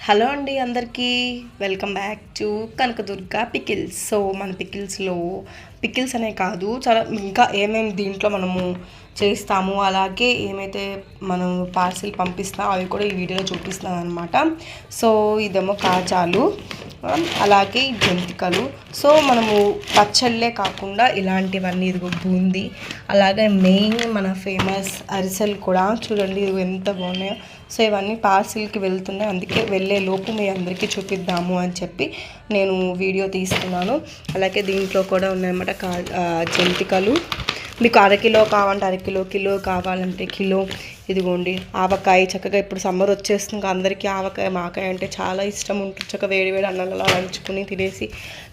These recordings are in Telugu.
హలో అండి అందరికీ welcome back to Kanakadurga pickles. So మన పికిల్స్ అనే కాదు, చాలా ఇంకా ఏమేమి దీంట్లో మనము చేస్తాము, అలాగే ఏమైతే మనం పార్సిల్ పంపిస్తామో అవి కూడా ఈ వీడియోలో చూపిస్తున్నాను అనమాట. సో ఇదేమో కాజాలు, అలాగే జంతికలు. సో మనము పచ్చళ్ళే కాకుండా ఇలాంటివన్నీ, ఇదిగో బూందీ, అలాగే మెయిన్ మన ఫేమస్ అరిసెలు కూడా చూడండి, ఇదిగో ఎంత బాగున్నాయో. సో ఇవన్నీ పార్సిల్కి వెళ్తున్నాయి, అందుకే వెళ్ళే లోపు మీ అందరికీ చూపిద్దాము అని చెప్పి నేను వీడియో తీస్తున్నాను. అలాగే దీంట్లో కూడా ఉన్నాయన్నమాట జంతికలు. మీకు అరకిలో కావాలంటే అరకిలో, కిలో కావాలంటే కిలో. ఇదిగోండి ఆవకాయ, చక్కగా ఇప్పుడు సమ్మర్ వచ్చేస్తుంది, అందరికీ ఆవకాయ మాకాయ అంటే చాలా ఇష్టం ఉంటుంది. చక్కగా వేడి అన్నంలో నంచుకుని తినేసి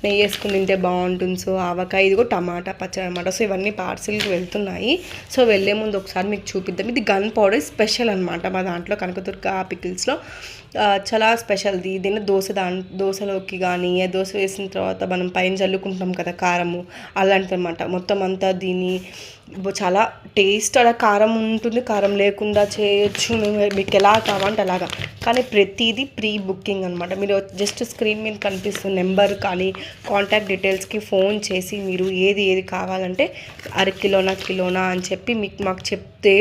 నెయ్యి వేసుకుని తింటే బాగుంటుంది. సో ఆవకాయ, ఇదిగో టమాటా పచ్చడి అనమాట. సో ఇవన్నీ పార్సిల్కి వెళ్తున్నాయి. సో వెళ్ళే ముందు ఒకసారి మీకు చూపిద్దాం. ఇది గన్ పౌడర్ స్పెషల్ అనమాట మా దాంట్లో, కనకదుర్గ పికిల్స్లో చాలా స్పెషల్ది. దీన్ని దోశలోకి కానీ, దోశ వేసిన తర్వాత మనం పైన చల్లుకుంటాం కదా కారము, అలాంటిది అనమాట. మొత్తం అంతా దీన్ని చాలా టేస్ట్, అలా కారం ఉంటుంది, కారం లేకుండా చేయొచ్చు, మీకు ఎలా కావాలంటే అలాగా. కానీ ప్రతిదీ ప్రీ బుకింగ్ అనమాట. మీరు జస్ట్ స్క్రీన్ మీద కనిపిస్తున్న నెంబర్ కానీ కాంటాక్ట్ డీటెయిల్స్కి ఫోన్ చేసి మీరు ఏది కావాలంటే కిలోనా అని చెప్పి మాకు చెప్తే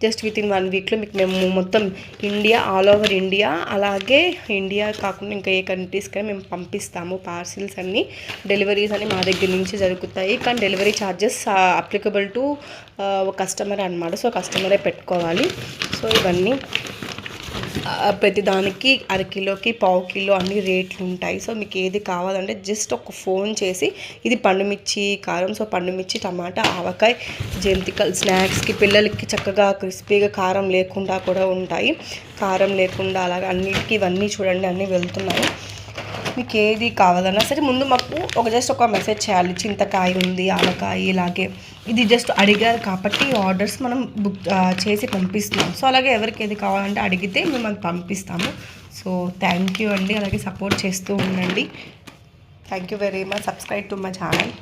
జస్ట్ విత్ ఇన్ 1 వీక్లో మీకు మేము మొత్తం ఇండియా, ఆల్ ఓవర్ ఇండియా, అలాగే ఇండియా కాకుండా ఇంకా ఏ కంట్రీస్కైనా మేము పంపిస్తాము. పార్సిల్స్ అన్నీ, డెలివరీస్ అన్నీ మా దగ్గర నుంచి జరుగుతాయి. కానీ delivery charges applicable to customer అనమాట. సో కస్టమరే పెట్టుకోవాలి. సో ఇవన్నీ ప్రతి దానికి అరకిలోకి, పావు కిలో అన్ని రేట్లు ఉంటాయి. సో మీకు ఏది కావాలంటే జస్ట్ ఒక ఫోన్ చేసి, ఇది పండుమిర్చి కారం, సో పండుమిర్చి, టమాటా, ఆవకాయ, జంతికలు స్నాక్స్కి పిల్లలకి చక్కగా క్రిస్పీగా కారం లేకుండా కూడా ఉంటాయి. కారం లేకుండా అలాగే అన్నిటికీ ఇవన్నీ చూడండి అన్నీ వెళ్తున్నాయి. మీకు ఏది కావాలన్నా సరే ముందు మాకు జస్ట్ ఒక మెసేజ్ చేయాలి, చింతకాయ ఉంది, ఆవకాయ, ఇలాగే ఇది జస్ట్ అడిగారు కాబట్టి ఆర్డర్స్ మనం బుక్ చేసి పంపిస్తున్నాం. సో అలాగే ఎవరికి ఏది కావాలంటే అడిగితే మేము అది పంపిస్తాము. సో థ్యాంక్ యూ అండి, అలాగే సపోర్ట్ చేస్తూ ఉండండి. Thank you very much. Subscribe to my channel.